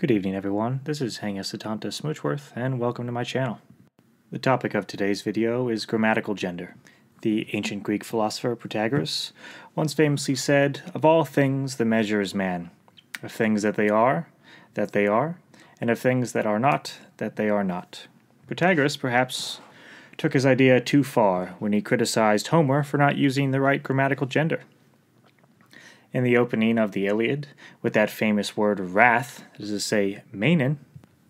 Good evening, everyone. This is Hanga Satanta Smoochworth, and welcome to my channel. The topic of today's video is grammatical gender. The ancient Greek philosopher Protagoras once famously said, "Of all things the measure is man, of things that they are, and of things that are not, that they are not." Protagoras perhaps took his idea too far when he criticized Homer for not using the right grammatical gender. In the opening of the Iliad, with that famous word wrath, that is to say, meinen.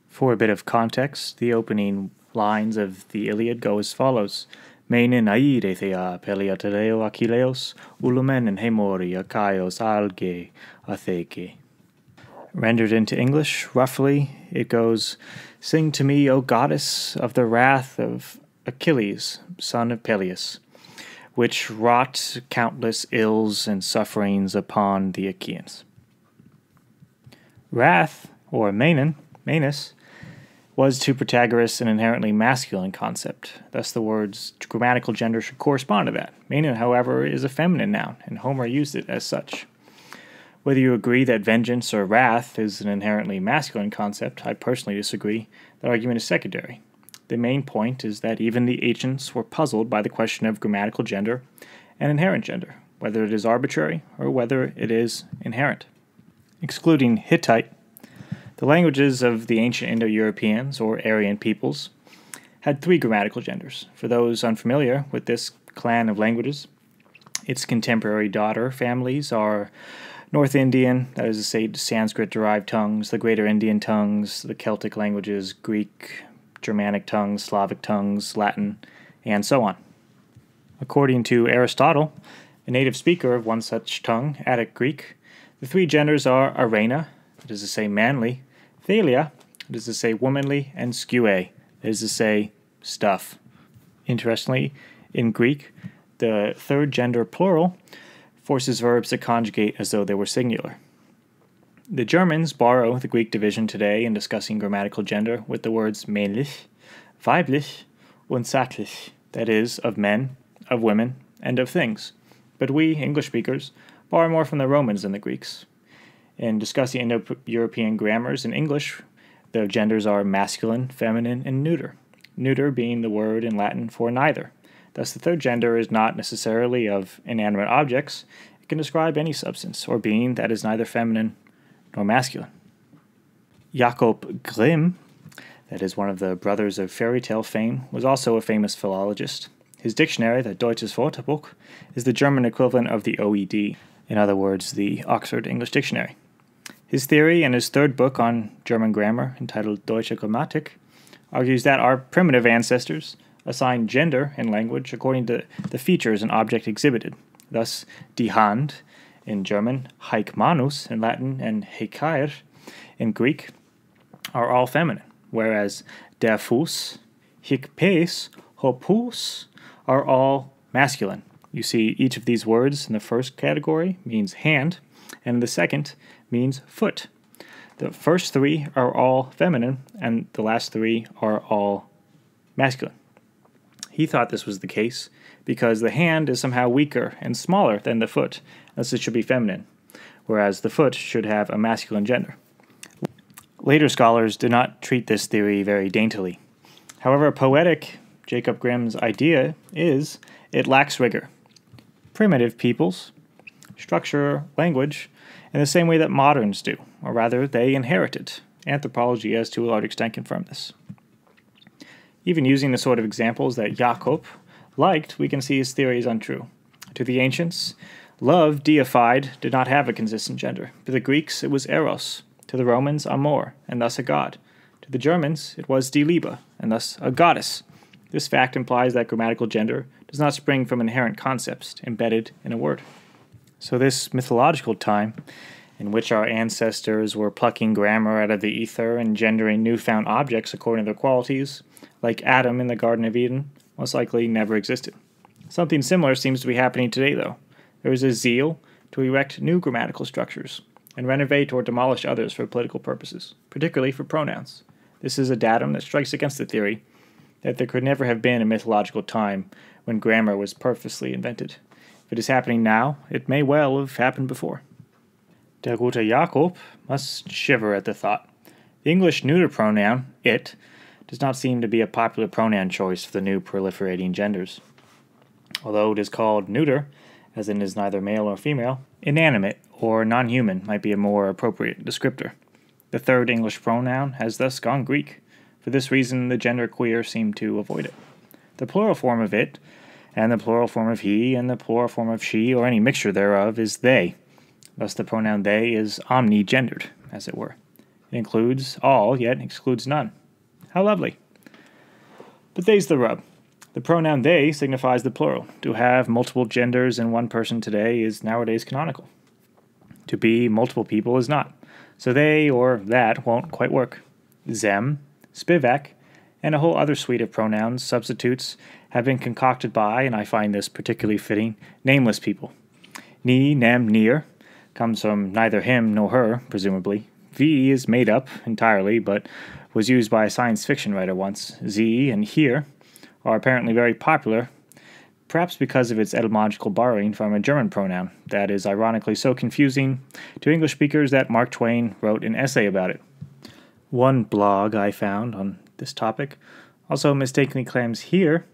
For a bit of context, the opening lines of the Iliad go as follows: Meinen aide thea peliatereo Achilleos, ulumen en hemori akaios alge atheke. Rendered into English, roughly, it goes, "Sing to me, O goddess, of the wrath of Achilles, son of Peleus, which wrought countless ills and sufferings upon the Achaeans." Wrath, or Manus, was to Protagoras an inherently masculine concept. Thus the word's grammatical gender should correspond to that. Manen, however, is a feminine noun, and Homer used it as such. Whether you agree that vengeance or wrath is an inherently masculine concept, I personally disagree. That argument is secondary. The main point is that even the ancients were puzzled by the question of grammatical gender and inherent gender, whether it is arbitrary or whether it is inherent. Excluding Hittite, the languages of the ancient Indo-Europeans, or Aryan peoples, had three grammatical genders. For those unfamiliar with this clan of languages, its contemporary daughter families are North Indian, that is to say Sanskrit-derived tongues, the Greater Indian tongues, the Celtic languages, Greek, Germanic tongues, Slavic tongues, Latin, and so on. According to Aristotle, a native speaker of one such tongue, Attic Greek, the three genders are arena, that is to say manly, thalia, that is to say womanly, and skue, that is to say stuff. Interestingly, in Greek, the third gender plural forces verbs to conjugate as though they were singular. The Germans borrow the Greek division today in discussing grammatical gender with the words männlich, weiblich, und sachlich, that is, of men, of women, and of things. But we, English speakers, borrow more from the Romans than the Greeks. In discussing Indo-European grammars in English, the genders are masculine, feminine, and neuter, neuter being the word in Latin for neither. Thus, the third gender is not necessarily of inanimate objects. It can describe any substance or being that is neither feminine nor masculine. Jakob Grimm, that is one of the brothers of fairy tale fame, was also a famous philologist. His dictionary, the Deutsches Wörterbuch, is the German equivalent of the OED, in other words, the Oxford English Dictionary. His theory in his third book on German grammar, entitled Deutsche Grammatik, argues that our primitive ancestors assigned gender in language according to the features an object exhibited. Thus, die Hand in German, haec manus in Latin, and haecaer in Greek are all feminine, whereas der Fuß, hic pes, hopus are all masculine. You see, each of these words in the first category means hand, and in the second means foot. The first three are all feminine, and the last three are all masculine. He thought this was the case because the hand is somehow weaker and smaller than the foot, thus it should be feminine, whereas the foot should have a masculine gender. Later scholars did not treat this theory very daintily. However poetic Jacob Grimm's idea is, it lacks rigor. Primitive peoples structure language in the same way that moderns do, or rather, they inherit it. Anthropology has to a large extent confirmed this. Even using the sort of examples that Jacob liked, we can see his theory is untrue. To the ancients, love deified did not have a consistent gender. For the Greeks, it was eros. To the Romans, amor, and thus a god. To the Germans, it was die Liebe, and thus a goddess. This fact implies that grammatical gender does not spring from inherent concepts embedded in a word. So this mythological time, in which our ancestors were plucking grammar out of the ether and gendering newfound objects according to their qualities, like Adam in the Garden of Eden, most likely never existed. Something similar seems to be happening today, though. There is a zeal to erect new grammatical structures and renovate or demolish others for political purposes, particularly for pronouns. This is a datum that strikes against the theory that there could never have been a mythological time when grammar was purposely invented. If it is happening now, it may well have happened before. Der gute Jakob must shiver at the thought. The English neuter pronoun, it, does not seem to be a popular pronoun choice for the new proliferating genders. Although it is called neuter, as in is neither male or female, inanimate or non-human might be a more appropriate descriptor. The third English pronoun has thus gone Greek. For this reason, the genderqueer seem to avoid it. The plural form of it, and the plural form of he, and the plural form of she, or any mixture thereof, is they. Thus the pronoun they is omni-gendered, as it were. It includes all, yet excludes none. How lovely. But they's the rub. The pronoun they signifies the plural. To have multiple genders in one person today is nowadays canonical. To be multiple people is not. So they or that won't quite work. Them, Spivak, and a whole other suite of pronouns, substitutes, have been concocted by, and I find this particularly fitting, nameless people. Ni, nem, near comes from neither him nor her, presumably. V is made up entirely, but was used by a science fiction writer once. Z and here are apparently very popular, perhaps because of its etymological borrowing from a German pronoun that is ironically so confusing to English speakers that Mark Twain wrote an essay about it. One blog I found on this topic also mistakenly claims here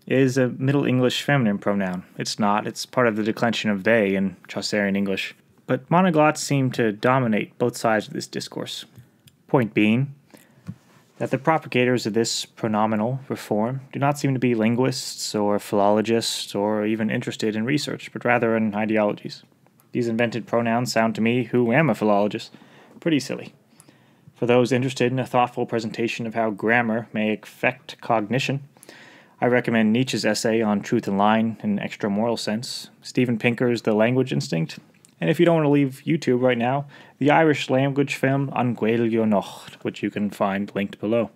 is a Middle English feminine pronoun. It's not. It's part of the declension of they in Chaucerian English. But monoglots seem to dominate both sides of this discourse. Point being that the propagators of this pronominal reform do not seem to be linguists or philologists or even interested in research, but rather in ideologies. These invented pronouns sound to me, who am a philologist, pretty silly. For those interested in a thoughtful presentation of how grammar may affect cognition, I recommend Nietzsche's essay on truth and line in an extra moral sense, Steven Pinker's The Language Instinct, and if you don't want to leave YouTube right now, the Irish language film An Gael Nocht, which you can find linked below.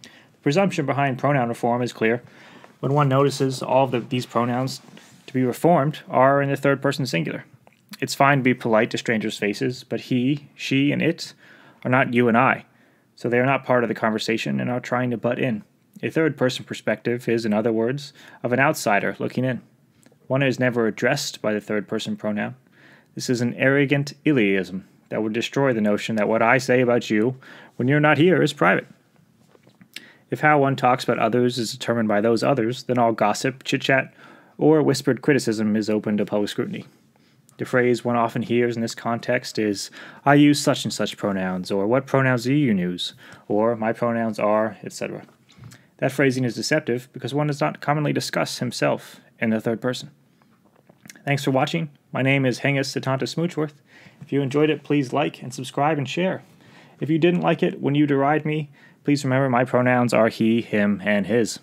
The presumption behind pronoun reform is clear. When one notices all of these pronouns to be reformed are in the third person singular. It's fine to be polite to strangers' faces, but he, she, and it are not you and I, so they are not part of the conversation and are trying to butt in. A third-person perspective is, in other words, of an outsider looking in. One is never addressed by the third-person pronoun. This is an arrogant Iliism that would destroy the notion that what I say about you when you're not here is private. If how one talks about others is determined by those others, then all gossip, chit-chat, or whispered criticism is open to public scrutiny. The phrase one often hears in this context is, I use such and such pronouns, or what pronouns do you use, or my pronouns are, etc. That phrasing is deceptive because one does not commonly discuss himself in the third person. Thanks for watching. My name is Hengist Satanta Smoochworth. If you enjoyed it, please like and subscribe and share. If you didn't like it when you deride me, please remember my pronouns are he, him, and his.